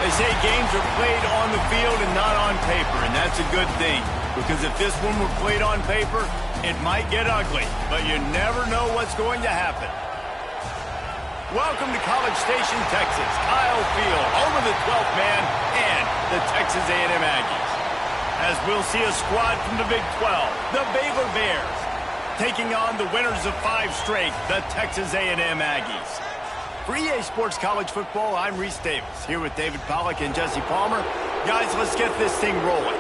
They say games are played on the field and not on paper, and that's a good thing. Because if this one were played on paper, it might get ugly, but you never know what's going to happen. Welcome to College Station, Texas, Kyle Field, home of the 12th man and the Texas A&M Aggies. As we'll see a squad from the Big 12, the Baylor Bears, taking on the winners of 5 straight, the Texas A&M Aggies. For EA Sports College Football, I'm Reese Davis, here with David Pollack and Jesse Palmer. Guys, let's get this thing rolling.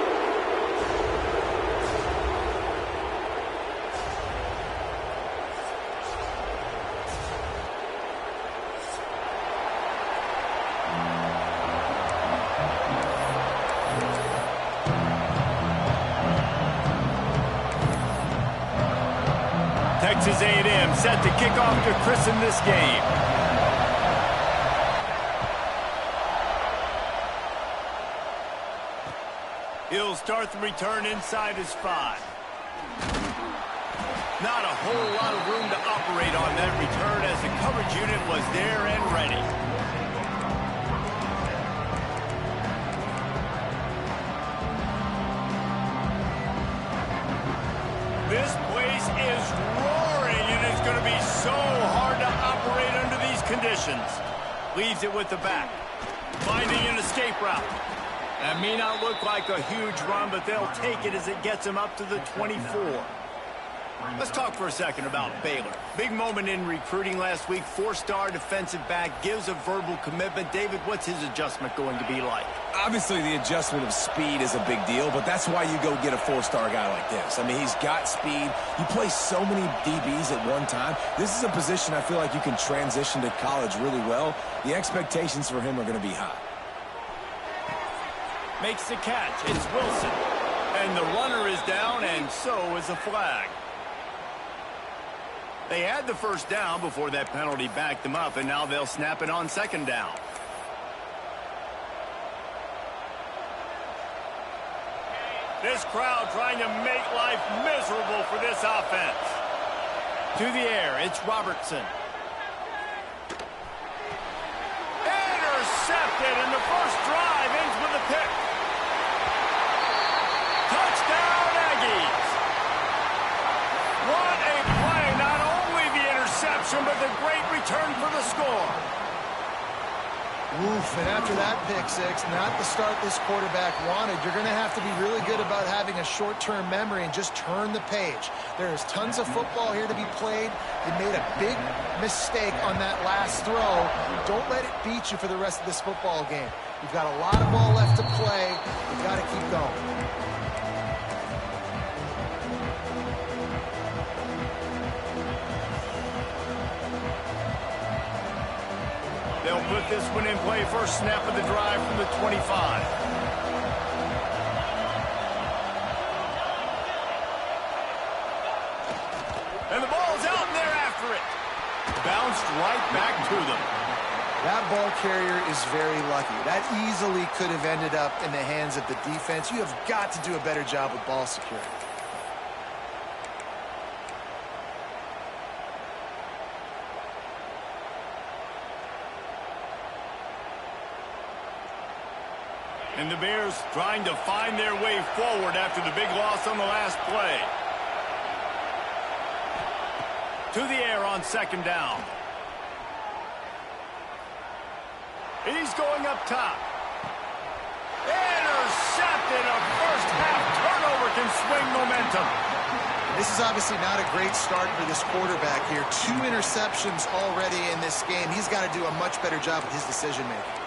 Texas A&M set to kick off to christen this game. He'll start the return inside his 5. Not a whole lot of room to operate on that return as the coverage unit was there and ready. This place is roaring, and it's going to be so hard to operate under these conditions. Leaves it with the back. Finding an escape route. That may not look like a huge run, but they'll take it as it gets them up to the 24. Let's talk for a second about Baylor. Big moment in recruiting last week. 4-star defensive back gives a verbal commitment. David, what's his adjustment going to be like? Obviously, the adjustment of speed is a big deal, but that's why you go get a 4-star guy like this. I mean, he's got speed. You play so many DBs at one time. This is a position I feel like you can transition to college really well. The expectations for him are going to be high. Makes the catch. It's Wilson. And the runner is down, and so is a flag. They had the first down before that penalty backed them up, and now they'll snap it on 2nd down. This crowd trying to make life miserable for this offense. To the air, it's Robertson. Intercepted, and the first drive ends with a pick. Touchdown, Aggies. What a play. Not only the interception, but the great return for the score. Oof, and after that pick six, not the start this quarterback wanted. You're going to have to be really good about having a short-term memory and just turn the page. There's tons of football here to be played. You made a big mistake on that last throw. Don't let it beat you for the rest of this football game. You've got a lot of ball left to play. You've got to keep going. They'll put this one in play. First snap of the drive from the 25. And the ball's out, and they're after it. Bounced right back to them. That ball carrier is very lucky. That easily could have ended up in the hands of the defense. You have got to do a better job with ball security. And the Bears trying to find their way forward after the big loss on the last play. To the air on 2nd down. He's going up top. Intercepted. A first half turnover can swing momentum. This is obviously not a great start for this quarterback here. 2 interceptions already in this game. He's got to do a much better job with his decision-making.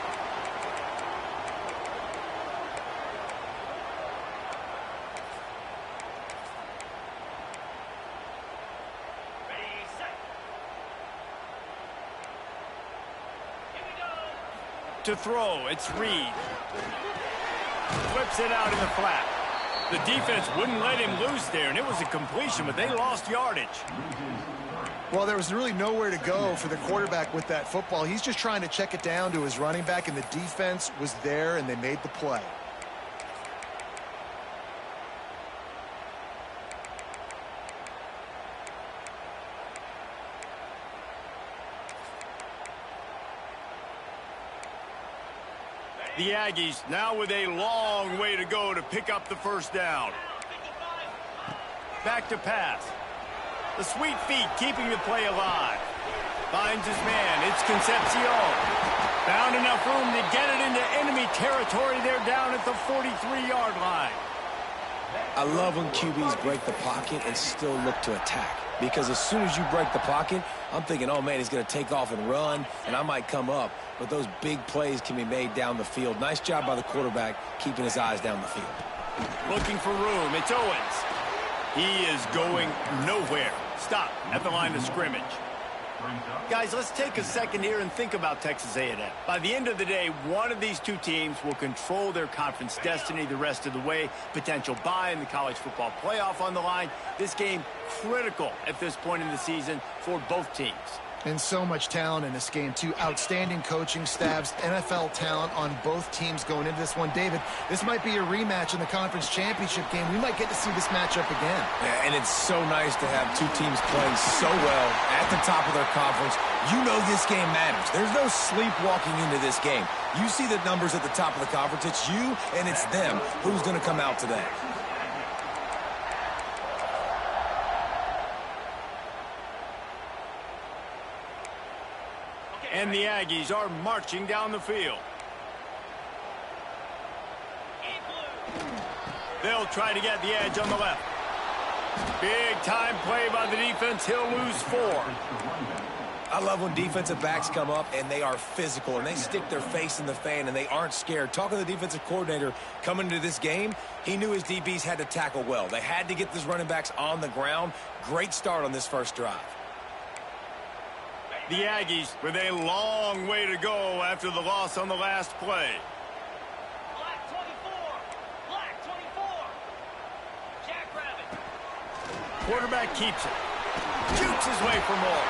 To throw, it's Reed. Flips it out in the flat. The defense wouldn't let him loose there, and it was a completion, but they lost yardage. Well, there was really nowhere to go for the quarterback with that football. He's just trying to check it down to his running back, and the defense was there, and they made the play. The Aggies now with a long way to go to pick up the first down. Back to pass. The sweet feet keeping the play alive. Finds his man. It's Concepcion. Found enough room to get it into enemy territory. They're down at the 43-yard line. I love when QBs break the pocket and still look to attack. Because as soon as you break the pocket, I'm thinking, oh, man, he's going to take off and run, and I might come up. But those big plays can be made down the field. Nice job by the quarterback keeping his eyes down the field. Looking for room. It's Owens. He is going nowhere. Stop at the line of scrimmage. Guys, let's take a second here and think about Texas A&M. By the end of the day, one of these two teams will control their conference destiny the rest of the way. Potential bye in the college football playoff on the line. This game critical at this point in the season for both teams. And so much talent in this game, too. Outstanding coaching staffs, NFL talent on both teams going into this one. David, this might be a rematch in the conference championship game. We might get to see this matchup again. Yeah, and it's so nice to have two teams playing so well at the top of their conference. You know this game matters. There's no sleepwalking into this game. You see the numbers at the top of the conference. It's you and it's them. Who's going to come out today? And the Aggies are marching down the field. They'll try to get the edge on the left. Big time play by the defense. He'll lose 4. I love when defensive backs come up and they are physical and they stick their face in the fan and they aren't scared. Talking to the defensive coordinator coming into this game, he knew his DBs had to tackle well. They had to get these running backs on the ground. Great start on this first drive. The Aggies with a long way to go after the loss on the last play. Black 24. Black 24. Jackrabbit. Quarterback keeps it. Jukes his way for more.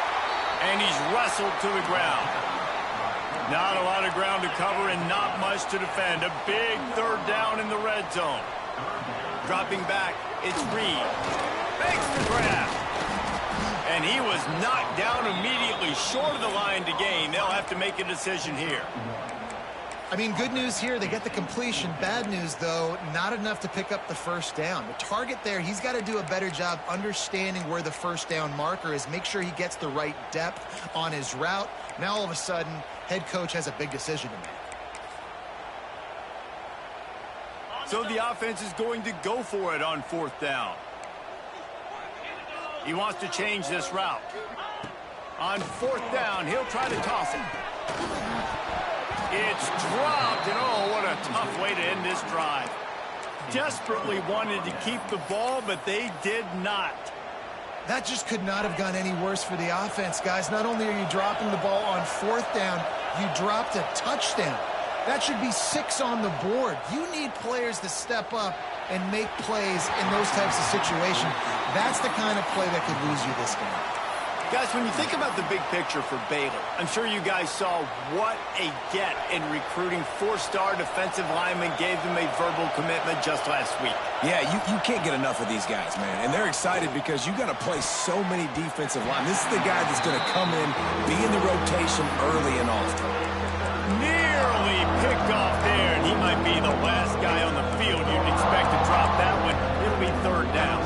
And he's wrestled to the ground. Not a lot of ground to cover and not much to defend. A big third down in the red zone. Dropping back, it's Reed. Makes the grab. And he was knocked down immediately short of the line to gain. They'll have to make a decision here. I mean, good news here, they get the completion. Bad news, though, not enough to pick up the first down. The target there, he's got to do a better job understanding where the first down marker is, make sure he gets the right depth on his route. Now, all of a sudden, head coach has a big decision to make. So the offense is going to go for it on 4th down. He wants to change this route. On 4th down, he'll try to toss it. It's dropped, and oh, what a tough way to end this drive. Desperately wanted to keep the ball, but they did not. That just could not have gone any worse for the offense, guys. Not only are you dropping the ball on 4th down, you dropped a touchdown. That should be 6 on the board. You need players to step up and make plays in those types of situations. That's the kind of play that could lose you this game. Guys, when you think about the big picture for Baylor, I'm sure you guys saw what a get in recruiting 4-star defensive linemen, gave them a verbal commitment just last week. Yeah, you can't get enough of these guys, man. And they're excited because you got to play so many defensive linemen. This is the guy that's going to come in, be in the rotation early and often. Nearly picked off there, and he might be the last guy on the field you'd expect to drop that one. It'll be 3rd down.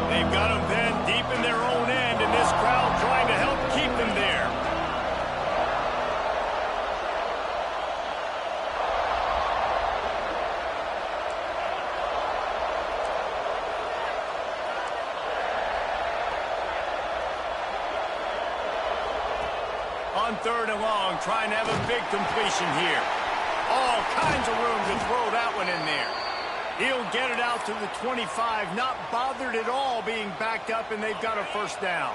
They've got them then deep in their own end, and this crowd trying to help keep them there. On 3rd and long, trying to have a big completion here. All kinds of room to throw that one in there. He'll get it out to the 25, not bothered at all being backed up, and they've got a first down.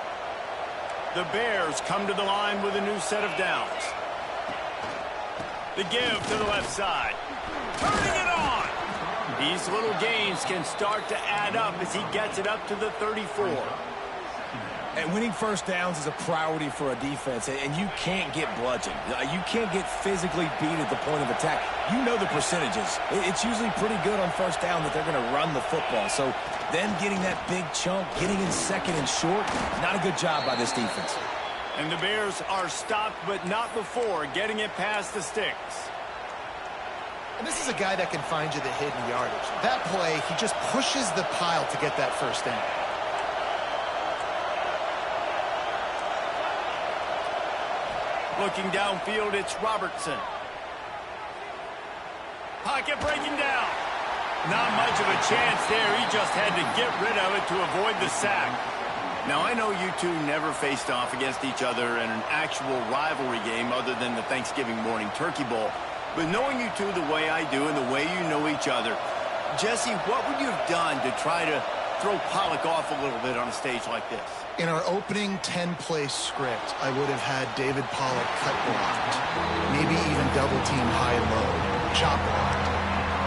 The Bears come to the line with a new set of downs. The give to the left side. Turning it on. These little gains can start to add up as he gets it up to the 34. And winning first downs is a priority for a defense, and you can't get bludgeoned. You can't get physically beat at the point of attack. You know the percentages. It's usually pretty good on first down that they're going to run the football. So them getting that big chunk, getting in second and short, not a good job by this defense. And the Bears are stopped, but not before getting it past the sticks. And this is a guy that can find you the hidden yardage. That play, he just pushes the pile to get that first down. Looking downfield, it's Robertson. Pocket breaking down. Not much of a chance there. He just had to get rid of it to avoid the sack. Now, I know you two never faced off against each other in an actual rivalry game other than the Thanksgiving morning Turkey Bowl. But knowing you two the way I do and the way you know each other, Jesse, what would you have done to try to throw Pollock off a little bit on a stage like this? In our opening 10-play script, I would have had David Pollock cut blocked, maybe even double-team high-low, chop blocked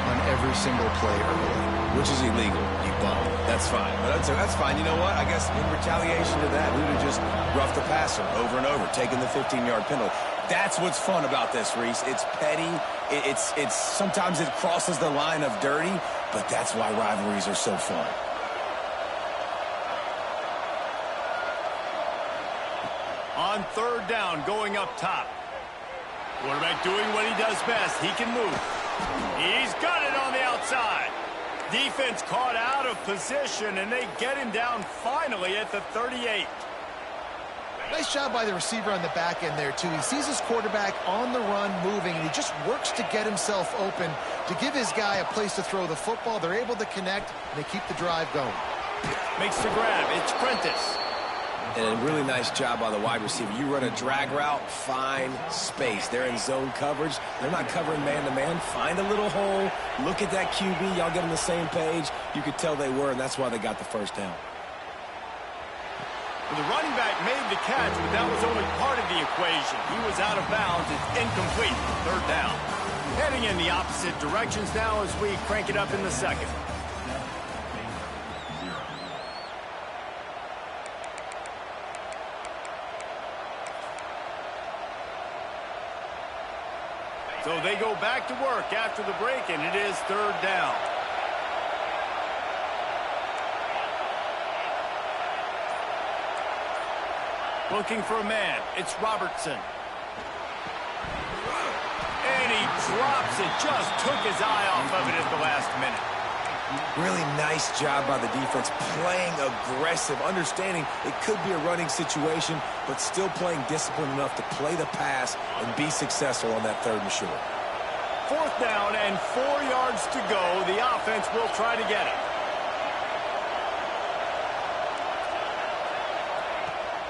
on every single play early. Which is illegal, you bum. That's fine. But that's fine. You know what? I guess in retaliation to that, we would have just roughed the passer over and over, taking the 15-yard penalty. That's what's fun about this, Reese. It's petty. It's sometimes it crosses the line of dirty, but that's why rivalries are so fun. On third down, going up top. Quarterback doing what he does best. He can move. He's got it on the outside. Defense caught out of position, and they get him down finally at the 38. Nice job by the receiver on the back end there, too. He sees his quarterback on the run moving, and he just works to get himself open to give his guy a place to throw the football. They're able to connect, and they keep the drive going. Makes the grab. It's Prentice. And a really nice job by the wide receiver. You run a drag route, find space. They're in zone coverage. They're not covering man-to-man. Find a little hole. Look at that QB. Y'all get on the same page. You could tell they were, and that's why they got the first down. The running back made the catch, but that was only part of the equation. He was out of bounds. It's incomplete. Third down. Heading in the opposite directions now as we crank it up in the second. So they go back to work after the break, and it is third down. Looking for a man. It's Robertson. And he drops it. Just took his eye off of it at the last minute. Really nice job by the defense, playing aggressive, understanding it could be a running situation, but still playing disciplined enough to play the pass and be successful on that third and short. Fourth down and 4 yards to go. The offense will try to get it.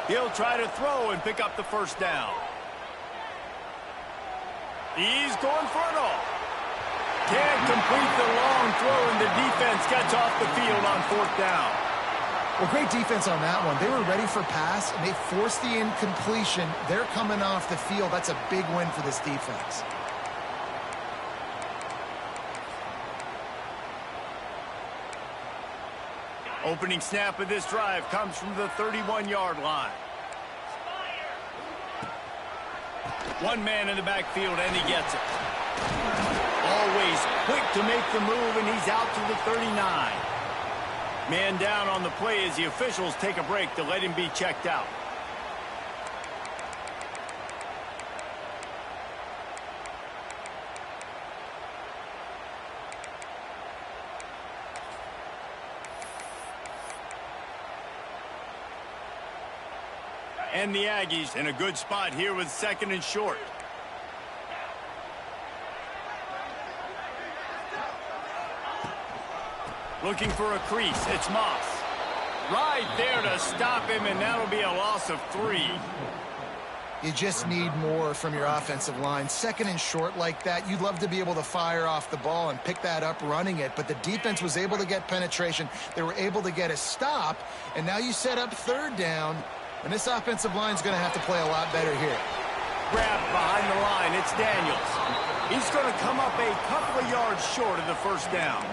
He'll try to throw and pick up the first down. He's going for it all. Can't complete the long throw, and the defense gets off the field on fourth down. Well, great defense on that one. They were ready for pass, and they forced the incompletion. They're coming off the field. That's a big win for this defense. Opening snap of this drive comes from the 31-yard line. One man in the backfield, and he gets it. Always quick to make the move, and he's out to the 39. Man down on the play as the officials take a break to let him be checked out. And the Aggies in a good spot here with second and short. Looking for a crease. It's Moss. Right there to stop him, and that'll be a loss of 3. You just need more from your offensive line. Second and short like that, you'd love to be able to fire off the ball and pick that up running it, but the defense was able to get penetration. They were able to get a stop, and now you set up third down, and this offensive line is going to have to play a lot better here. Grab behind the line. It's Daniels. He's going to come up a couple of yards short of the first down.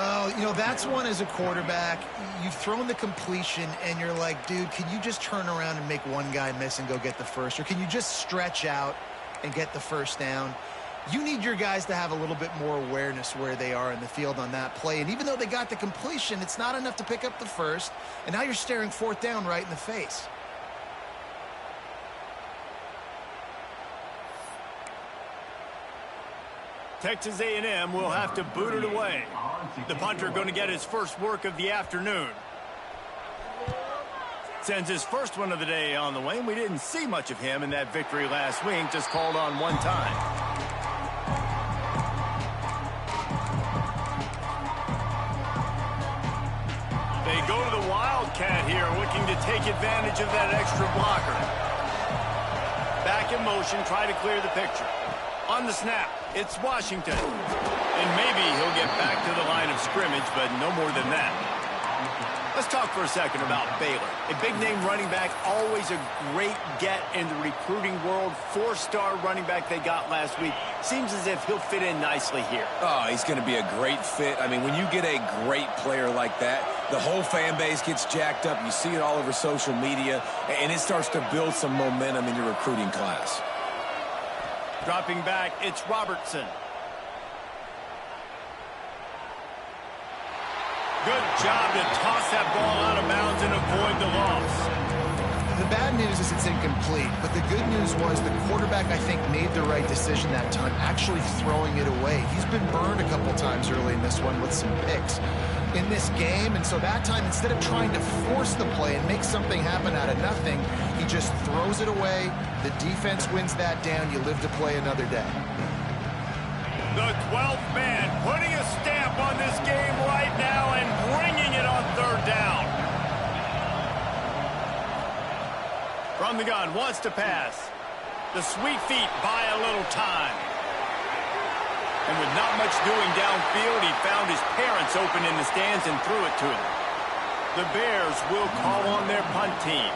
Oh, you know, that's one as a quarterback. You've thrown the completion, and you're like, dude, can you just turn around and make one guy miss and go get the first? Or can you just stretch out and get the first down? You need your guys to have a little bit more awareness where they are in the field on that play. And even though they got the completion, it's not enough to pick up the first. And now you're staring fourth down right in the face. Texas A&M will have to boot it away. The punter going to get his first work of the afternoon. Sends his first one of the day on the way. We didn't see much of him in that victory last week, just called on one time. They go to the Wildcat here, looking to take advantage of that extra blocker. Back in motion, try to clear the picture. On the snap, it's Washington. And maybe he'll get back to the line of scrimmage, but no more than that. Let's talk for a second about Baylor. A big-name running back, always a great get in the recruiting world. Four-star running back they got last week. Seems as if he'll fit in nicely here. Oh, he's going to be a great fit. I mean, when you get a great player like that, the whole fan base gets jacked up. You see it all over social media, and it starts to build some momentum in your recruiting class. Dropping back, it's Robertson. Good job to toss that ball out of bounds and avoid the loss. The bad news is it's incomplete, but the good news was the quarterback, I think, made the right decision that time, actually throwing it away. He's been burned a couple times early in this one with some picks in this game, and so that time, instead of trying to force the play and make something happen out of nothing, he just throws it away. The defense wins that down. You live to play another day. The 12th man putting a stamp on this game right now and bringing it on third down. From the gun, wants to pass. The sweet feet buy a little time. And with not much doing downfield, he found his parents open in the stands and threw it to them. The Bears will call on their punt team.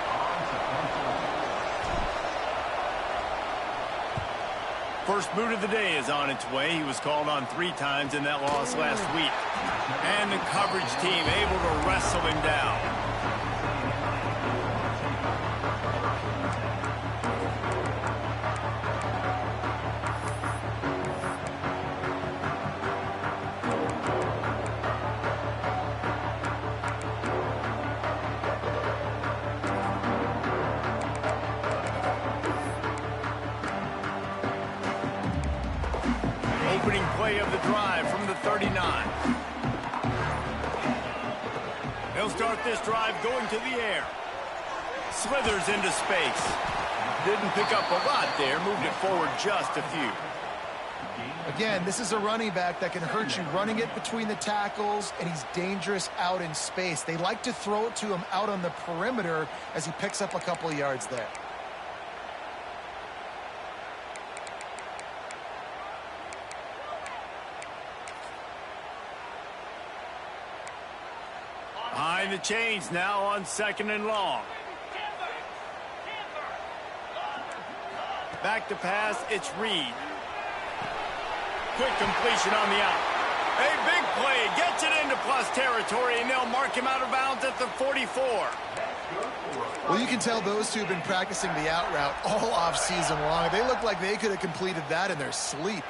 First boot of the day is on its way. He was called on 3 times in that loss last week. And the coverage team able to wrestle him down. Opening play of the drive from the 39. They'll start this drive going to the air. Slithers into space. Didn't pick up a lot there, moved it forward just a few. Again, this is a running back that can hurt you running it between the tackles, and he's dangerous out in space. They like to throw it to him out on the perimeter as he picks up a couple of yards there. Behind the chains now on 2nd and long. Back to pass, it's Reed. Quick completion on the out. A big play, gets it into plus territory, and they'll mark him out of bounds at the 44. Well, you can tell those two have been practicing the out route all off-season long. They look like they could have completed that in their sleep.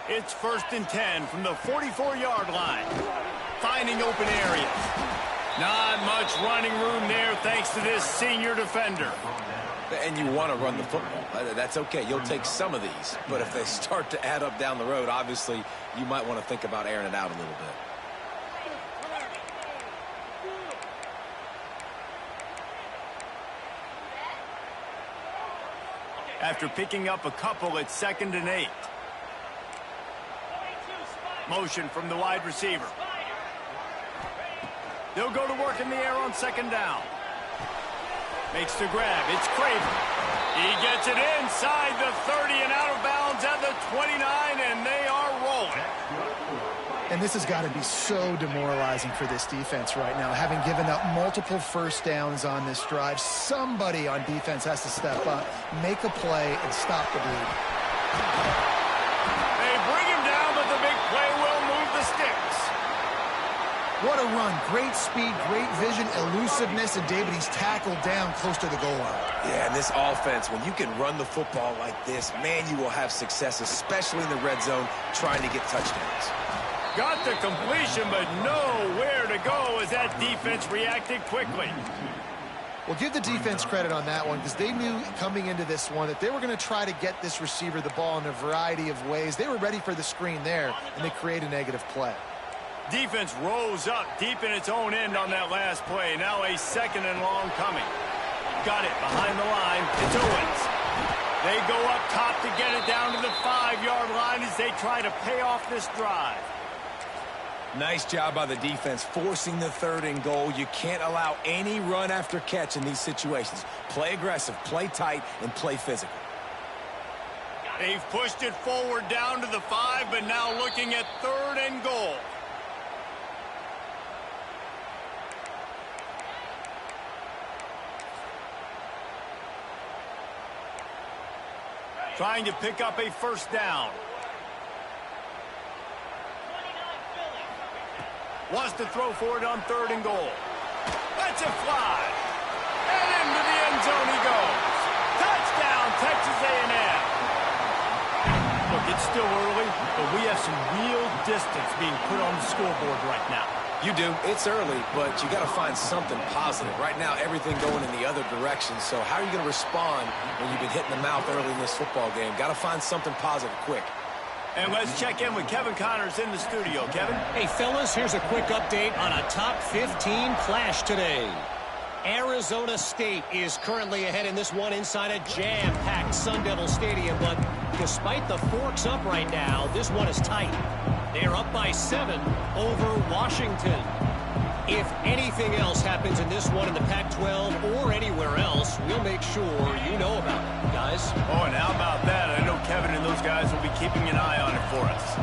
It's 1st and 10 from the 44-yard line. Finding open areas. Not much running room there thanks to this senior defender. And you want to run the football. That's okay. You'll take some of these. But if they start to add up down the road, obviously, you might want to think about airing it out a little bit. After picking up a couple, it's 2nd and 8. Motion from the wide receiver. They'll go to work in the air on 2nd down. Makes the grab. It's Craven. He gets it inside the 30 and out of bounds at the 29, and they are rolling. And this has got to be so demoralizing for this defense right now, having given up multiple first downs on this drive. Somebody on defense has to step up, make a play, and stop the bleed. They bring him down, but the big play will move the sticks. What a run. Great speed, great vision, elusiveness, and David, he's tackled down close to the goal line. Yeah, and this offense, when you can run the football like this, man, you will have success, especially in the red zone, trying to get touchdowns. Got the completion, but nowhere to go as that defense reacted quickly. Well, give the defense credit on that one because they knew coming into this one that they were going to try to get this receiver the ball in a variety of ways. They were ready for the screen there, and they create a negative play. Defense rose up deep in its own end on that last play. Now a second and long coming. Got it behind the line. It's Owens. They go up top to get it down to the 5-yard line as they try to pay off this drive. Nice job by the defense forcing the 3rd and goal. You can't allow any run after catch in these situations. Play aggressive, play tight, and play physical. They've pushed it forward down to the 5, but now looking at 3rd and goal. Trying to pick up a first down. Wants to throw for it on 3rd and goal. That's a fly. And into the end zone he goes. Touchdown, Texas A&M. Look, it's still early, but we have some real distance being put on the scoreboard right now. You do. It's early, but you got to find something positive. Right now, everything going in the other direction. So how are you going to respond when you've been hitting the mouth early in this football game? Got to find something positive quick. And let's check in with Kevin Connors in the studio. Kevin? Hey, fellas, here's a quick update on a top 15 clash today. Arizona State is currently ahead in this one inside a jam-packed Sun Devil Stadium, but despite the forks up right now, this one is tight. They are up by 7 over Washington. If anything else happens in this one in the Pac-12 or anywhere else, we'll make sure you know about it, guys. Oh, and how about that? I know Kevin and those guys will be keeping an eye on it for us.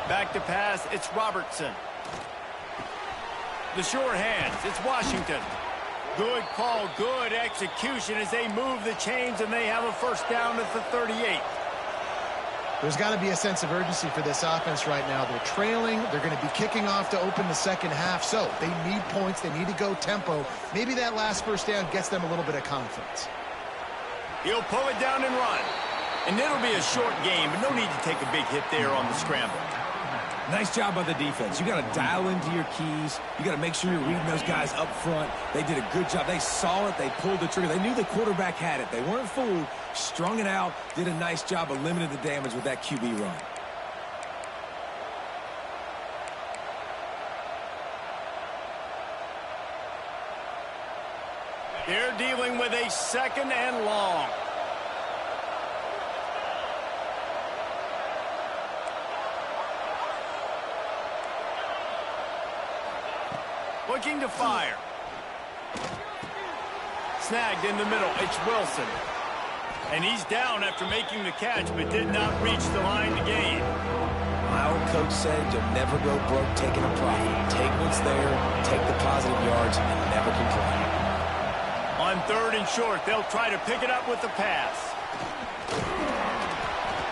Back to pass, it's Robertson. The short hands, it's Washington. Good call, good execution as they move the chains and they have a first down at the 38. There's got to be a sense of urgency for this offense right now. They're trailing. They're going to be kicking off to open the second half. So they need points. They need to go tempo. Maybe that last first down gets them a little bit of confidence. He'll pull it down and run. And it'll be a short game, but no need to take a big hit there on the scramble. Nice job by the defense. You got to dial into your keys. You got to make sure you're reading those guys up front. They did a good job. They saw it. They pulled the trigger. They knew the quarterback had it. They weren't fooled. Strung it out. Did a nice job of limiting the damage with that QB run. They're dealing with a second and long. Looking to fire. Snagged in the middle. It's Wilson. And he's down after making the catch, but did not reach the line to gain. My old coach said you'll never go broke taking a profit. Take what's there, take the positive yards, and never complain. On 3rd and short, they'll try to pick it up with the pass.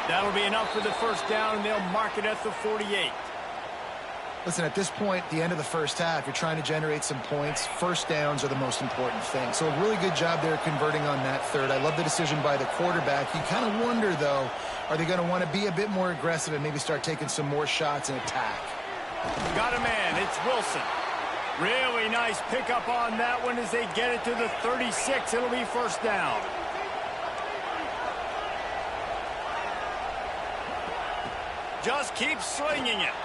That'll be enough for the first down, and they'll mark it at the 48. Listen, at this point, the end of the first half, you're trying to generate some points. First downs are the most important thing. So a really good job there converting on that 3rd. I love the decision by the quarterback. You kind of wonder, though, are they going to want to be a bit more aggressive and maybe start taking some more shots and attack? Got a man. It's Wilson. Really nice pickup on that one as they get it to the 36. It'll be first down. Just keep slinging it.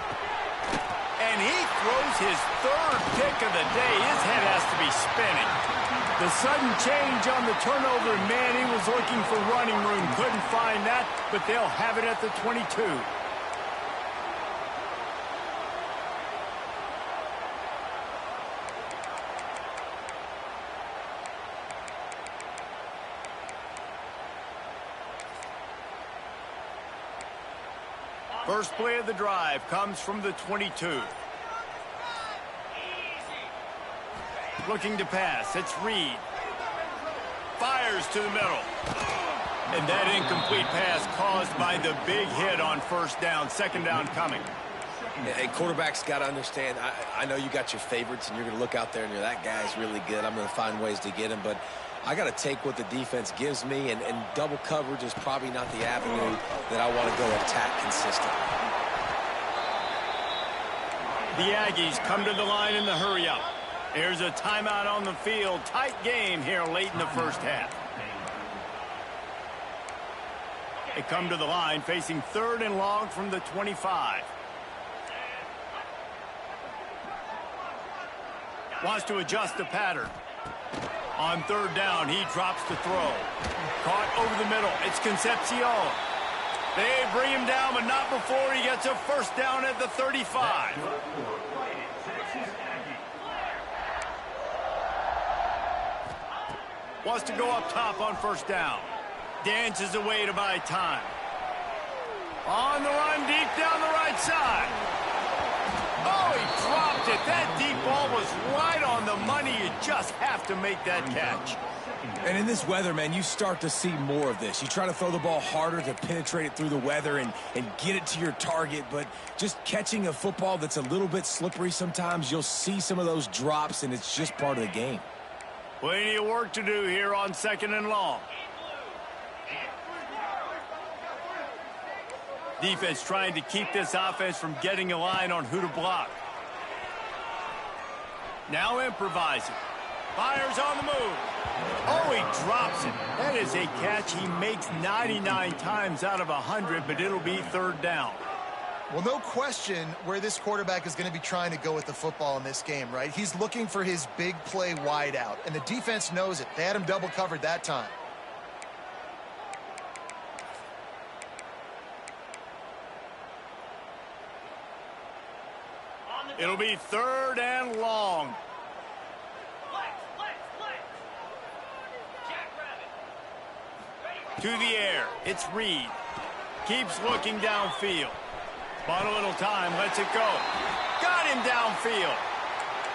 And he throws his 3rd pick of the day. His head has to be spinning. The sudden change on the turnover, man, he was looking for running room. Couldn't find that, but they'll have it at the 22. First play of the drive comes from the 22. Looking to pass. It's Reed. Fires to the middle. And that incomplete pass caused by the big hit on first down. Second down coming. A quarterback's got to understand, I know you got your favorites, and you're going to look out there and you're, that guy's really good. I'm going to find ways to get him, but I got to take what the defense gives me, and double coverage is probably not the avenue that I want to go attack consistently. The Aggies come to the line in the hurry-up. There's a timeout on the field. Tight game here late in the first half. They come to the line facing 3rd and long from the 25. Wants to adjust the pattern. On 3rd down, he drops the throw. Caught over the middle. It's Concepcion. They bring him down, but not before he gets a first down at the 35. Wants to go up top on first down. Dances away to buy time. On the run, deep down the right side. Oh, he dropped it. That deep ball was right on the money. You just have to make that catch. And in this weather, man, you start to see more of this. You try to throw the ball harder to penetrate it through the weather and get it to your target, but just catching a football that's a little bit slippery sometimes, you'll see some of those drops, and it's just part of the game. Plenty of work to do here on 2nd and long. Defense trying to keep this offense from getting a line on who to block. Now improvising. Fires on the move. Oh, he drops it. That is a catch he makes 99 times out of 100, but it'll be 3rd down. Well, no question where this quarterback is going to be trying to go with the football in this game, right? He's looking for his big play wide out, and the defense knows it. They had him double covered that time. It'll be 3rd and long. To the air. It's Reed. Keeps looking downfield. Bought a little time. Lets it go. Got him downfield.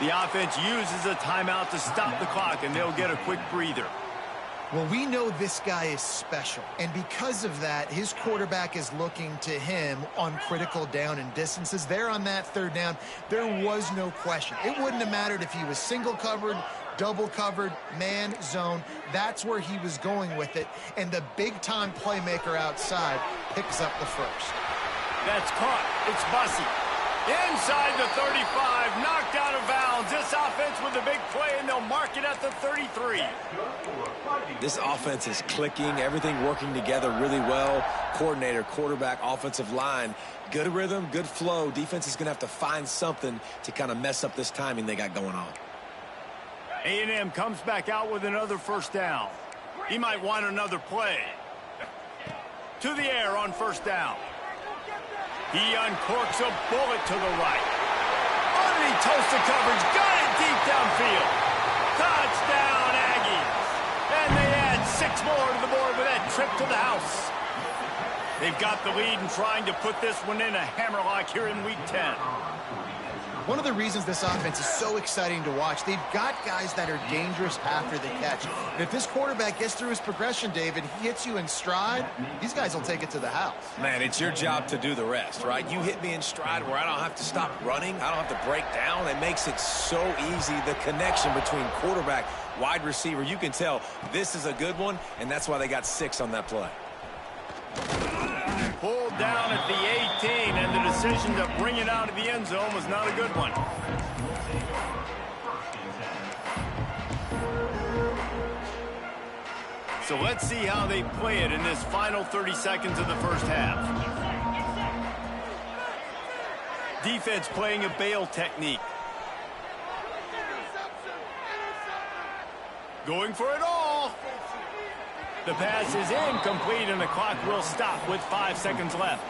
The offense uses a timeout to stop the clock, and they'll get a quick breather. Well, we know this guy is special, and because of that, his quarterback is looking to him on critical down and distances. There on that 3rd down, there was no question. It wouldn't have mattered if he was single covered, double covered, man, zone. That's where he was going with it, and the big-time playmaker outside picks up the first. That's caught. It's Bussey. Inside the 35, knocked out of bounds. This offense with a big play, and they'll mark it at the 33. This offense is clicking, everything working together really well. Coordinator, quarterback, offensive line, good rhythm, good flow. Defense is going to have to find something to kind of mess up this timing they got going on. A&M comes back out with another first down. He might want another play. To the air on first down. He uncorks a bullet to the right. Underneath toasted coverage. Got it deep downfield. Touchdown, Aggies. And they add 6 more to the board with that trip to the house. They've got the lead and trying to put this one in a hammerlock here in Week 10. One of the reasons this offense is so exciting to watch, they've got guys that are dangerous after the catch. And if this quarterback gets through his progression, David, he hits you in stride, these guys will take it to the house. Man, it's your job to do the rest, right? You hit me in stride where I don't have to stop running. I don't have to break down. It makes it so easy, the connection between quarterback, wide receiver. You can tell this is a good one, and that's why they got 6 on that play. Pulled down at the 18, and the decision to bring it out of the end zone was not a good one. So let's see how they play it in this final 30 seconds of the first half. Defense playing a bail technique. Going for it all. The pass is incomplete, and the clock will stop with 5 seconds left.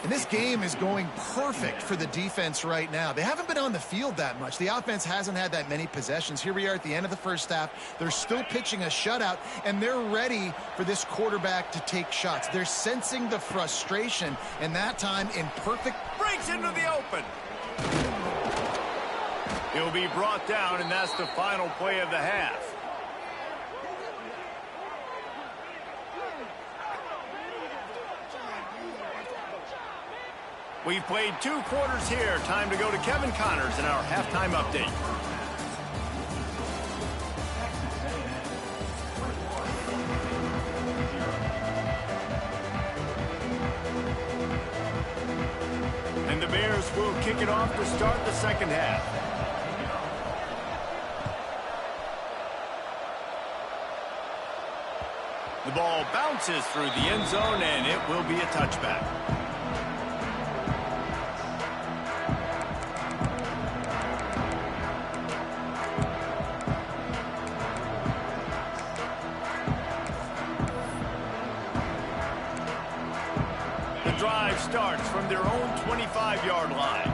And this game is going perfect for the defense right now. They haven't been on the field that much. The offense hasn't had that many possessions. Here we are at the end of the first half. They're still pitching a shutout, and they're ready for this quarterback to take shots. They're sensing the frustration, and that time in perfect... Breaks into the open. He'll be brought down, and that's the final play of the half. We've played 2 quarters here. Time to go to Kevin Connors in our halftime update. And the Bears will kick it off to start the second half. The ball bounces through the end zone, and it will be a touchback. The drive starts from their own 25-yard line.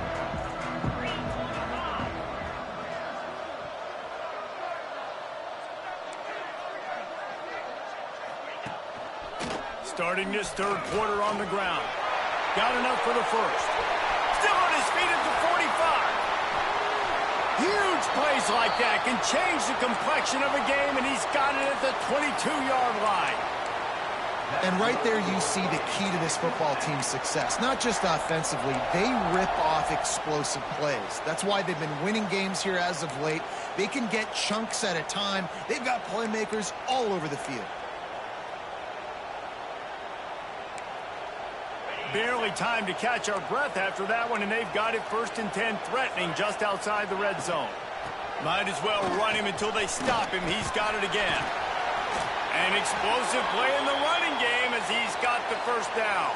Starting this third quarter on the ground. Got enough for the first. Still on his feet at the 45. Huge plays like that can change the complexion of a game, and he's got it at the 22-yard line. And right there you see the key to this football team's success. Not just offensively, they rip off explosive plays. That's why they've been winning games here as of late. They can get chunks at a time. They've got playmakers all over the field. Barely time to catch our breath after that one, and they've got it 1st and 10, threatening just outside the red zone. Might as well run him until they stop him. He's got it again. An explosive play in the running game as he's got the first down.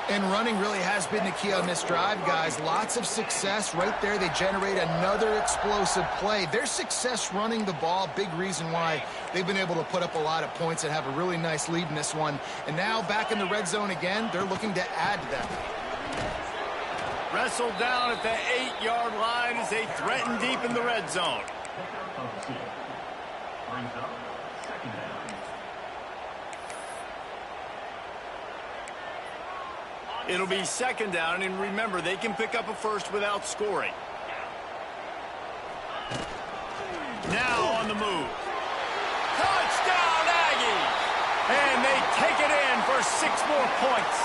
And running really has been the key on this drive, guys. Lots of success right there. They generate another explosive play. Their success running the ball, big reason why they've been able to put up a lot of points and have a really nice lead in this one. And now back in the red zone again, they're looking to add to that. Wrestled down at the 8-yard line as they threaten deep in the red zone. It'll be 2nd down, and remember, they can pick up a first without scoring. Now on the move. Touchdown, Aggies! And they take it in for 6 more points.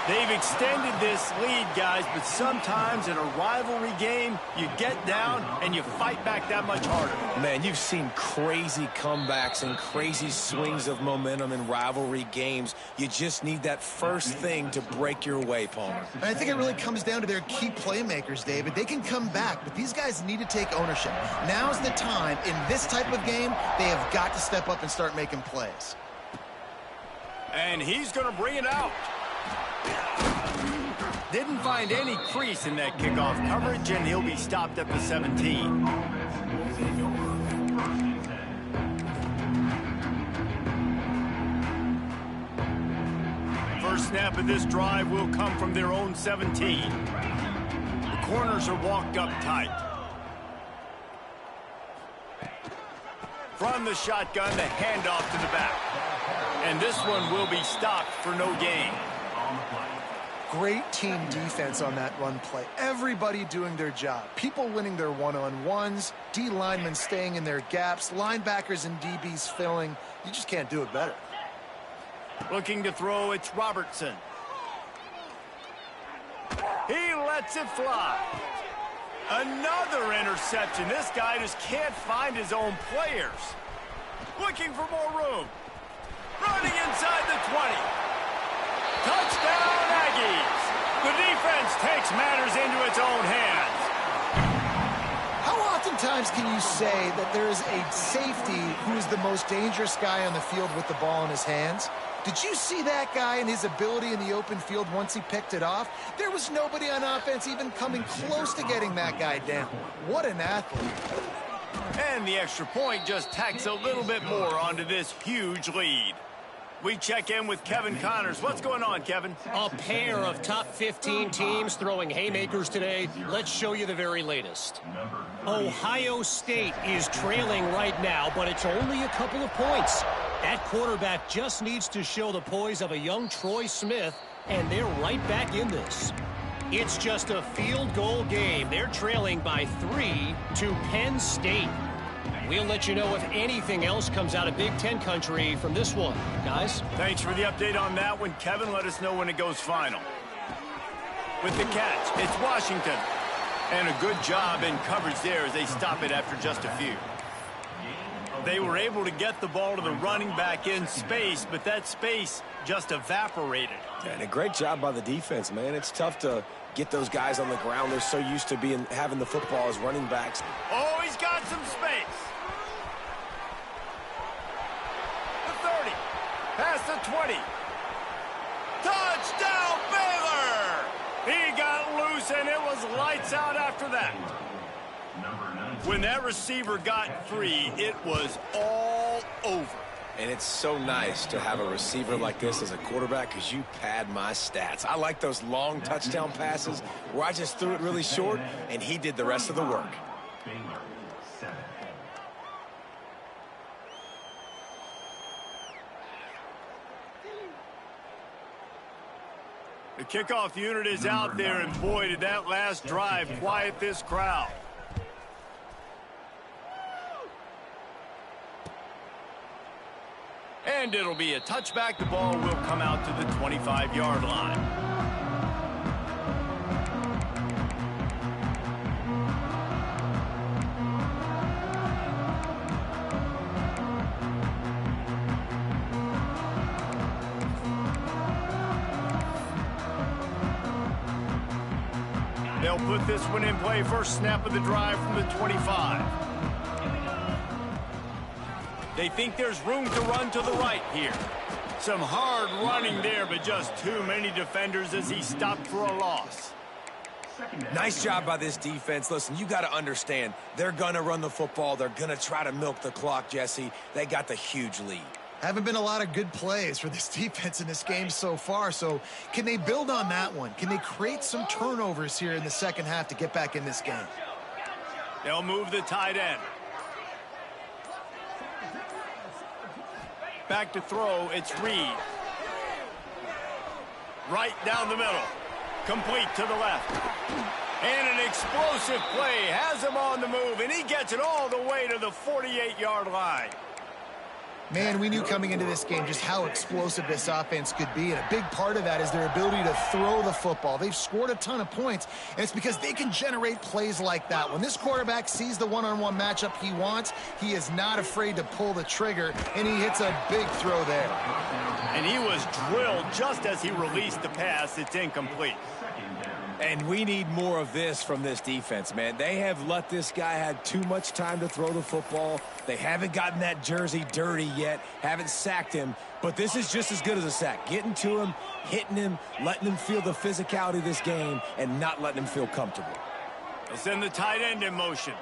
They've extended this lead, guys, but sometimes in a rivalry game, you get down and you fight back that much harder. Man, you've seen crazy comebacks and crazy swings of momentum in rivalry games. You just need that first thing to break your way, Palmer. And I think it really comes down to their key playmakers, David. They can come back, but these guys need to take ownership. Now's the time. In this type of game, they have got to step up and start making plays. And he's going to bring it out. Didn't find any crease in that kickoff coverage, and he'll be stopped at the 17. First snap of this drive will come from their own 17. The corners are walked up tight. From the shotgun, the handoff to the back. And this one will be stopped for no gain. Great team defense on that run play. Everybody doing their job. People winning their one-on-ones, D linemen staying in their gaps, linebackers and DBs filling. You just can't do it better. Looking to throw, it's Robertson. He lets it fly. Another interception. This guy just can't find his own players. Looking for more room. Running inside the 20. Touchdown, Aggies! The defense takes matters into its own hands. How oftentimes can you say that there is a safety who is the most dangerous guy on the field with the ball in his hands? Did you see that guy and his ability in the open field once he picked it off? There was nobody on offense even coming close to getting that guy down. What an athlete. And the extra point just tacks a little bit more onto this huge lead. We check in with Kevin Connors. What's going on, Kevin? A pair of top 15 teams throwing haymakers today. Let's show you the very latest. Ohio State is trailing right now, but it's only a couple of points. That quarterback just needs to show the poise of a young Troy Smith, and they're right back in this. It's just a field goal game. They're trailing by 3 to Penn State. We'll let you know if anything else comes out of Big Ten country from this one. Guys? Thanks for the update on that one, Kevin. Let us know when it goes final. with the catch. It's Washington. And a good job in coverage there as they stop it after just a few. They were able to get the ball to the running back in space, but that space just evaporated. And a great job by the defense, man. It's tough to get those guys on the ground. They're so used to having the football as running backs. Oh, he's got some space. The 30. Past the 20. Touchdown, Baylor! He got loose, and it was lights out after that. When that receiver got free, it was all over. And it's so nice to have a receiver like this as a quarterback because you pad my stats. I like those long touchdown passes where I just threw it really short, and he did the rest of the work. The kickoff unit is out there, and boy, did that last drive quiet this crowd. And it'll be a touchback. The ball will come out to the 25-yard line. They'll put this one in play. First snap of the drive from the 25. They think there's room to run to the right here. Some hard running there, but just too many defenders as he stopped for a loss. Nice job by this defense. Listen, you got to understand, they're going to run the football. They're going to try to milk the clock, Jesse. They got the huge lead. Haven't been a lot of good plays for this defense in this game so far, so can they build on that one? Can they create some turnovers here in the second half to get back in this game? They'll move the tight end. Back to throw, it's Reed. Right down the middle. Complete to the left. And an explosive play has him on the move, and he gets it all the way to the 48-yard line. Man, we knew coming into this game just how explosive this offense could be, and a big part of that is their ability to throw the football. They've scored a ton of points, and it's because they can generate plays like that. When this quarterback sees the one-on-one matchup he wants, he is not afraid to pull the trigger, and he hits a big throw there. And he was drilled just as he released the pass. It's incomplete. And we need more of this from this defense, man. They have let this guy have too much time to throw the football. They haven't gotten that jersey dirty yet, haven't sacked him, but this is just as good as a sack. Getting to him, hitting him, letting him feel the physicality of this game, and not letting him feel comfortable. They'll send the tight end in motion.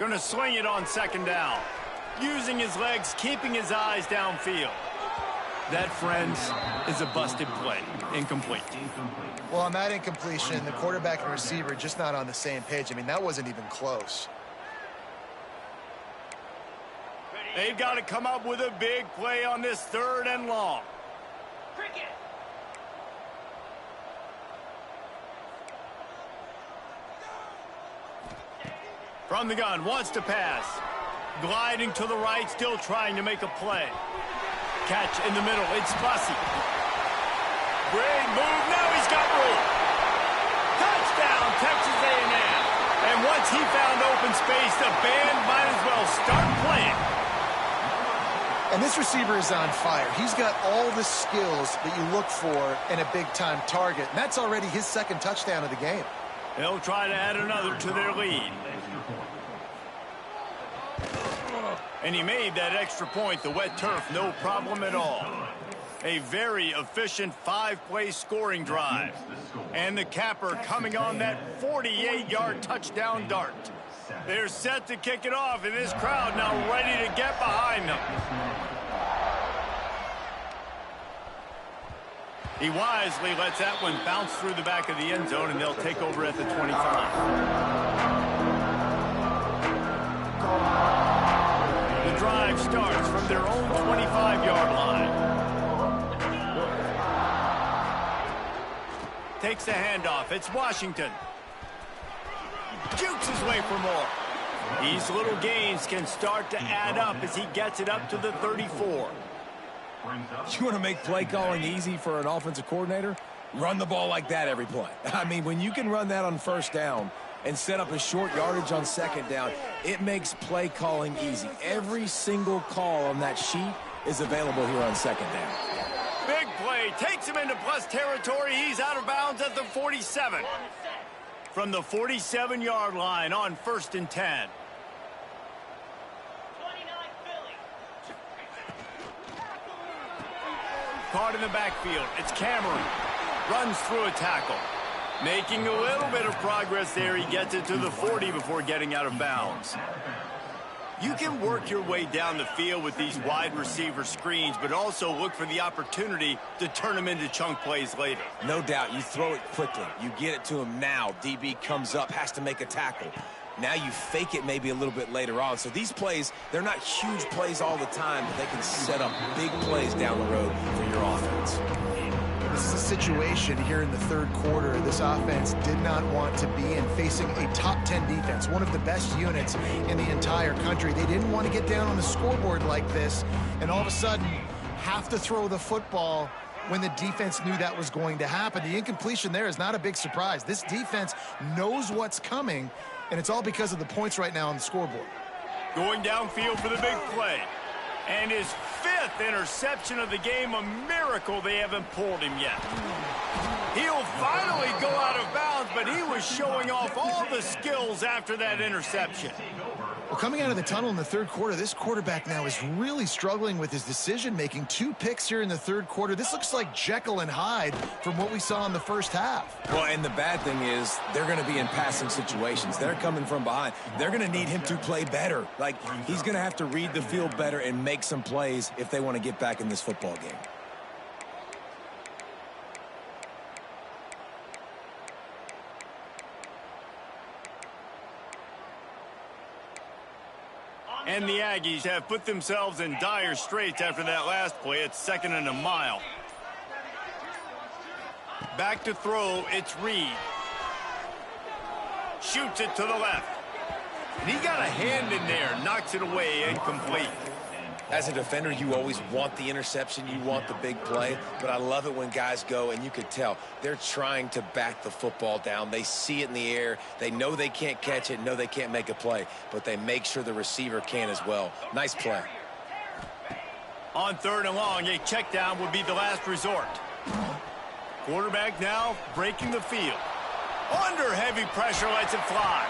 Gonna swing it on second down. Using his legs, keeping his eyes downfield. That, friends, is a busted play. Incomplete. Well, on that incompletion, the quarterback and receiver just not on the same page. I mean, that wasn't even close. They've got to come up with a big play on this 3rd and long. Cricket. From the gun, wants to pass. Gliding to the right, still trying to make a play. Catch in the middle, it's Bussy. Great move, now he's got room. Touchdown, Texas A&M. And once he found open space, the band might as well start playing. And this receiver is on fire. He's got all the skills that you look for in a big-time target. And that's already his 2nd touchdown of the game. They'll try to add another to their lead. And he made that extra point, the wet turf, no problem at all. A very efficient 5-play scoring drive. And the capper coming on that 48-yard touchdown dart. They're set to kick it off, and this crowd now ready to get behind them. He wisely lets that one bounce through the back of the end zone, and they'll take over at the 25. The drive starts from their own 25-yard line. Takes the handoff. It's Washington. Jukes his way for more. These little gains can start to add up as he gets it up to the 34. You want to make play calling easy for an offensive coordinator? Run the ball like that every play. I mean, when you can run that on first down and set up a short yardage on second down, it makes play calling easy. Every single call on that sheet is available here on second down. Big play, takes him into plus territory. He's out of bounds at the 47. From the 47-yard line on 1st and 10. 29 Philly. Caught in the backfield. It's Cameron. Runs through a tackle. Making a little bit of progress there. He gets it to the 40 before getting out of bounds. You can work your way down the field with these wide receiver screens, but also look for the opportunity to turn them into chunk plays later. No doubt, you throw it quickly. You get it to him now. DB comes up, has to make a tackle. Now you fake it maybe a little bit later on. So these plays, they're not huge plays all the time, but they can set up big plays down the road for your offense. This is a situation here in the third quarter this offense did not want to be in, facing a top 10 defense, one of the best units in the entire country. They didn't want to get down on the scoreboard like this and all of a sudden have to throw the football when the defense knew that was going to happen. The incompletion there is not a big surprise. This defense knows what's coming, and it's all because of the points right now on the scoreboard. Going downfield for the big play. And his 5th interception of the game, a miracle they haven't pulled him yet. He'll finally go out of bounds, but he was showing off all the skills after that interception. Well, coming out of the tunnel in the third quarter, this quarterback now is really struggling with his decision-making. 2 picks here in the third quarter. This looks like Jekyll and Hyde from what we saw in the first half. Well, and the bad thing is they're going to be in passing situations. They're coming from behind. They're going to need him to play better. Like, he's going to have to read the field better and make some plays if they want to get back in this football game. And the Aggies have put themselves in dire straits after that last play. It's 2nd and a mile. Back to throw, it's Reed. Shoots it to the left. And he got a hand in there, knocks it away, incomplete. As a defender, you always want the interception, you want the big play, but I love it when guys go, and you can tell, they're trying to back the football down. They see it in the air. They know they can't catch it, know they can't make a play, but they make sure the receiver can as well. Nice play. On 3rd and long, a check down would be the last resort. Quarterback now breaking the field. Under heavy pressure, lets it fly.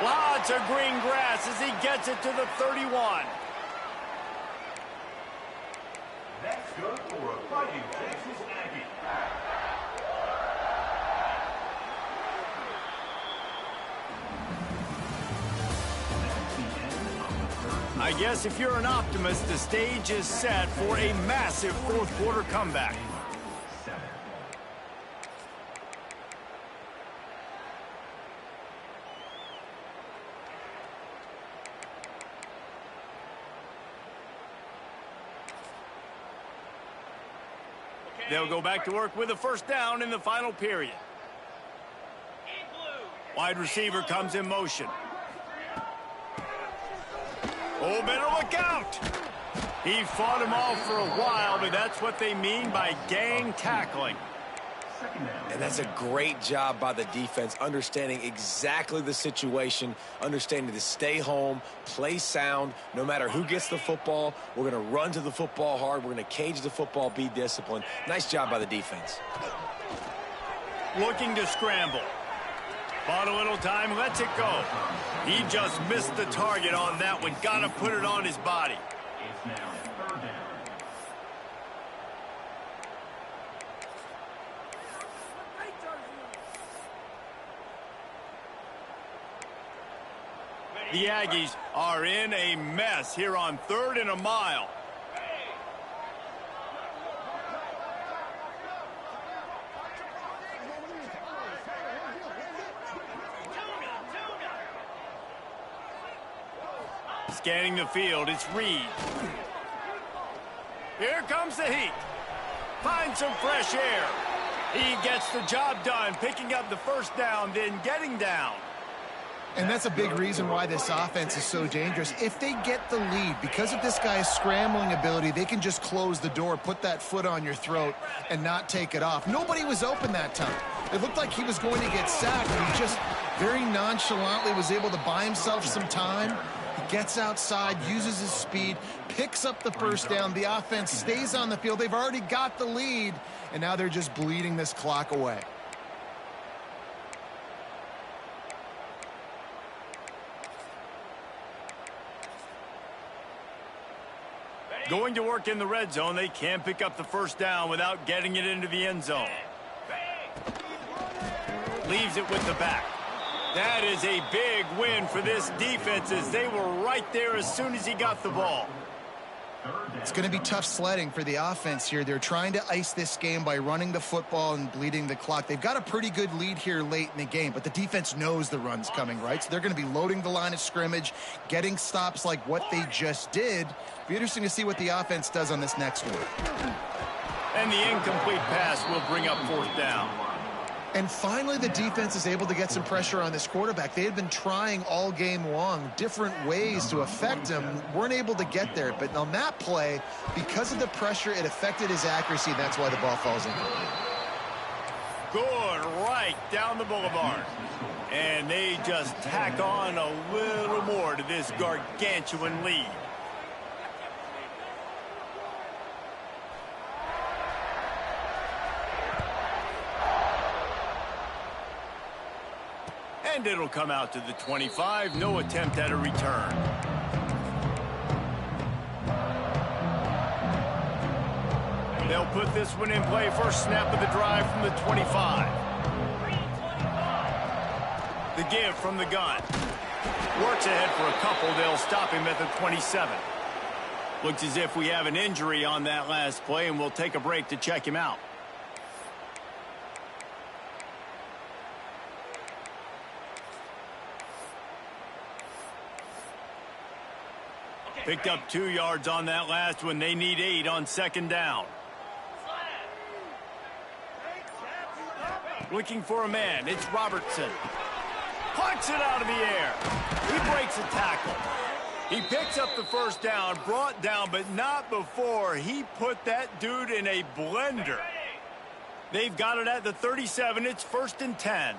Lots of green grass as he gets it to the 31. That's good for a Fighting Texas Aggie. I guess if you're an optimist, the stage is set for a massive 4th quarter comeback. They'll go back to work with a 1st down in the final period. Wide receiver comes in motion. Oh, better look out. He fought him off for a while, but that's what they mean by gang tackling. And that's a great job by the defense, understanding exactly the situation, understanding to stay home, play sound, no matter who gets the football. We're going to run to the football hard. We're going to cage the football, be disciplined. Nice job by the defense. Looking to scramble. Bought a little time, lets it go. He just missed the target on that one. Got to put it on his body. It's now 3rd down. The Aggies are in a mess here on 3rd and a mile. Scanning the field, it's Reed. Here comes the heat. Finds some fresh air. He gets the job done, picking up the 1st down, then getting down. And that's a big reason why this offense is so dangerous. If they get the lead, because of this guy's scrambling ability, they can just close the door, put that foot on your throat, and not take it off. Nobody was open that time. It looked like he was going to get sacked, and he just very nonchalantly was able to buy himself some time. He gets outside, uses his speed, picks up the first down. The offense stays on the field. They've already got the lead, and now they're just bleeding this clock away. Going to work in the red zone, they can't pick up the first down without getting it into the end zone. Leaves it with the back. That is a big win for this defense as they were right there as soon as he got the ball. It's going to be tough sledding for the offense here. They're trying to ice this game by running the football and bleeding the clock. They've got a pretty good lead here late in the game, but the defense knows the run's coming, right? So they're going to be loading the line of scrimmage, getting stops like what they just did. Be interesting to see what the offense does on this next one. And the incomplete pass will bring up fourth down. And finally, the defense is able to get some pressure on this quarterback. They had been trying all game long, different ways to affect him, weren't able to get there. But on that play, because of the pressure, it affected his accuracy, and that's why the ball falls in. Good, right down the boulevard. And they just tack on a little more to this gargantuan lead. And it'll come out to the 25. No attempt at a return. They'll put this one in play. First snap of the drive from the 25. The give from the gun. Works ahead for a couple. They'll stop him at the 27. Looks as if we have an injury on that last play, and we'll take a break to check him out. Picked up 2 yards on that last one. They need 8 on second down. Looking for a man. It's Robertson. Punts it out of the air. He breaks a tackle. He picks up the first down, brought down, but not before he put that dude in a blender. They've got it at the 37. It's 1st and 10.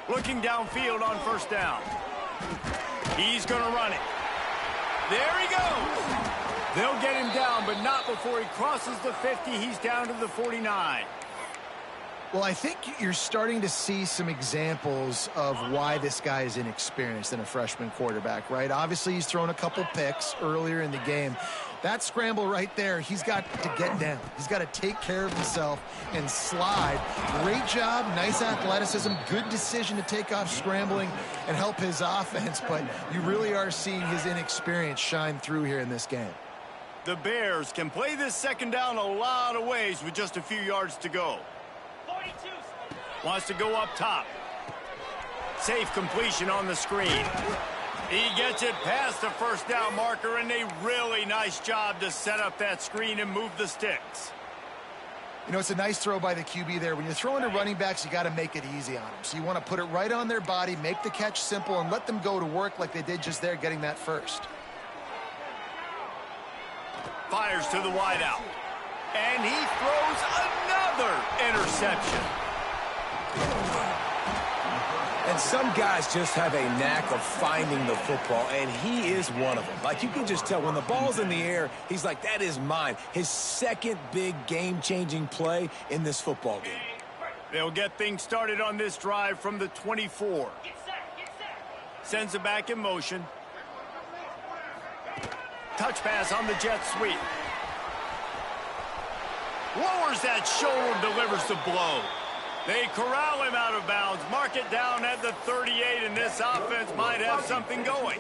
Looking downfield on first down. He's going to run it. There he goes. They'll get him down, but not before he crosses the 50. He's down to the 49. Well, I think you're starting to see some examples of why this guy is inexperienced in a freshman quarterback, right? Obviously, he's thrown a couple picks earlier in the game. That scramble right there, he's got to get down. He's got to take care of himself and slide. Great job, nice athleticism, good decision to take off scrambling and help his offense, but you really are seeing his inexperience shine through here in this game. The Bears can play this second down a lot of ways with just a few yards to go. 42. Wants to go up top. Safe completion on the screen. He gets it past the first down marker, and a really nice job to set up that screen and move the sticks. You know, it's a nice throw by the QB there. When you're throwing to running backs, you got to make it easy on them. So you want to put it right on their body, make the catch simple, and let them go to work like they did just there, getting that first. Fires to the wideout. And he throws another interception. And some guys just have a knack of finding the football, and he is one of them. Like, you can just tell when the ball's in the air, he's like, that is mine. His second big game-changing play in this football game. They'll get things started on this drive from the 24. Get set. Sends it back in motion. Touch pass on the jet sweep. Lowers that shoulder, delivers the blow. They corral him out of bounds, mark it down at the 38, and this offense might have something going.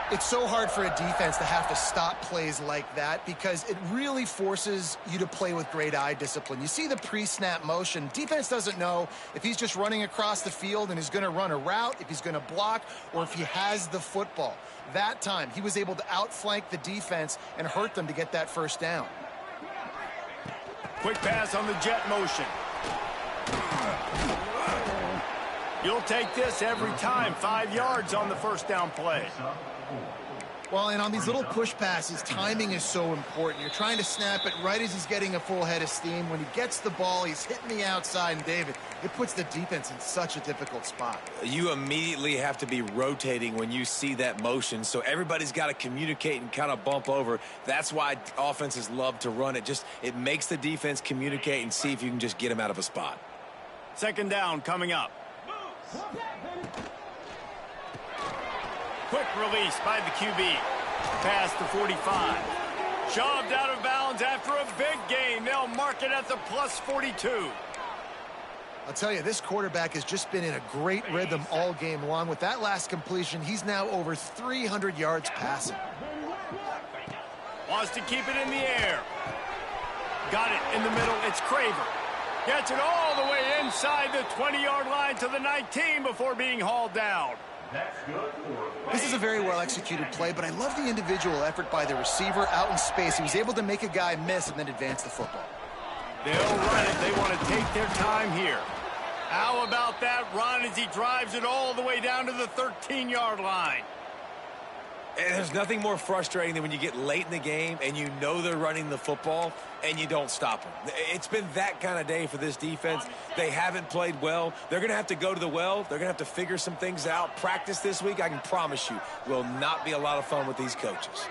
It's so hard for a defense to have to stop plays like that because it really forces you to play with great eye discipline. You see the pre-snap motion. Defense doesn't know if he's just running across the field and is going to run a route, if he's going to block, or if he has the football. That time, he was able to outflank the defense and hurt them to get that first down. Quick pass on the jet motion. You'll take this every time. 5 yards on the first down play. Well, and on these little push passes, timing is so important. You're trying to snap it right as he's getting a full head of steam. When he gets the ball, he's hitting the outside, and David, it puts the defense in such a difficult spot. You immediately have to be rotating when you see that motion, so everybody's got to communicate and kind of bump over. That's why offenses love to run it. It makes the defense communicate and see if you can just get him out of a spot. Second down coming up. Quick release by the QB. Past the 45. Shoved out of bounds after a big gain. They'll mark it at the plus 42. I'll tell you, this quarterback has just been in a great rhythm all game long. With that last completion, he's now over 300 yards passing. Wants to keep it in the air. Got it in the middle. It's Craver. Gets it all the way inside the 20-yard line to the 19 before being hauled down. This is a very well-executed play, but I love the individual effort by the receiver out in space. He was able to make a guy miss and then advance the football. They'll run it. They want to take their time here. How about that run as he drives it all the way down to the 13-yard line? And there's nothing more frustrating than when you get late in the game and you know they're running the football and you don't stop them. It's been that kind of day for this defense. They haven't played well. They're going to have to go to the well. They're going to have to figure some things out. Practice this week, I can promise you, will not be a lot of fun with these coaches.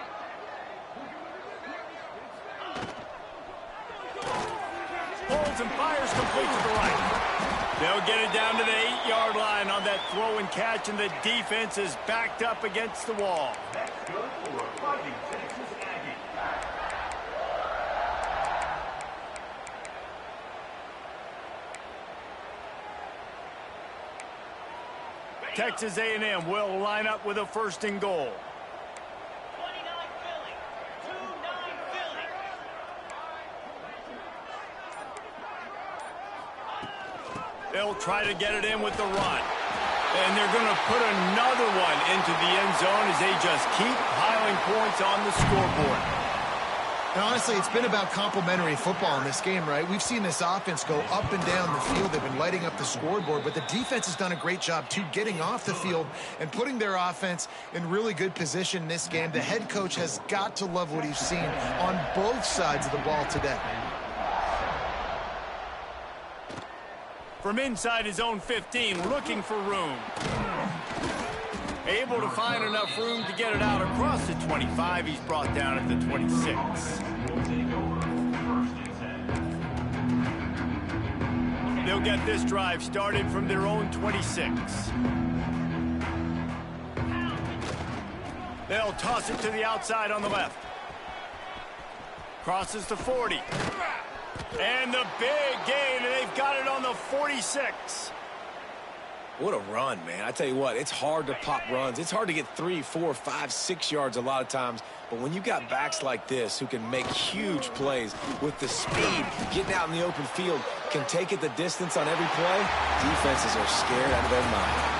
Pulls and fires complete to the right. They'll get it down to the 8-yard line on that throw and catch, and the defense is backed up against the wall. That's good for a Fighting Texas Aggie. Texas A&M will line up with a first and goal. 29 Philly. 2-9 Philly. They'll try to get it in with the run. And they're going to put another one into the end zone as they just keep piling points on the scoreboard. And honestly, it's been about complementary football in this game, right? We've seen this offense go up and down the field. They've been lighting up the scoreboard, but the defense has done a great job, too, getting off the field and putting their offense in really good position in this game. The head coach has got to love what he's seen on both sides of the ball today. From inside his own 15, looking for room. Able to find enough room to get it out across the 25. He's brought down at the 26. They'll get this drive started from their own 26. They'll toss it to the outside on the left. Crosses the 40. And the big gain, and they've got it on the 46. What a run, man. I tell you what, it's hard to pop runs. It's hard to get 3, 4, 5, 6 yards a lot of times. But when you've got backs like this who can make huge plays with the speed, getting out in the open field, can take it the distance on every play, defenses are scared out of their mind.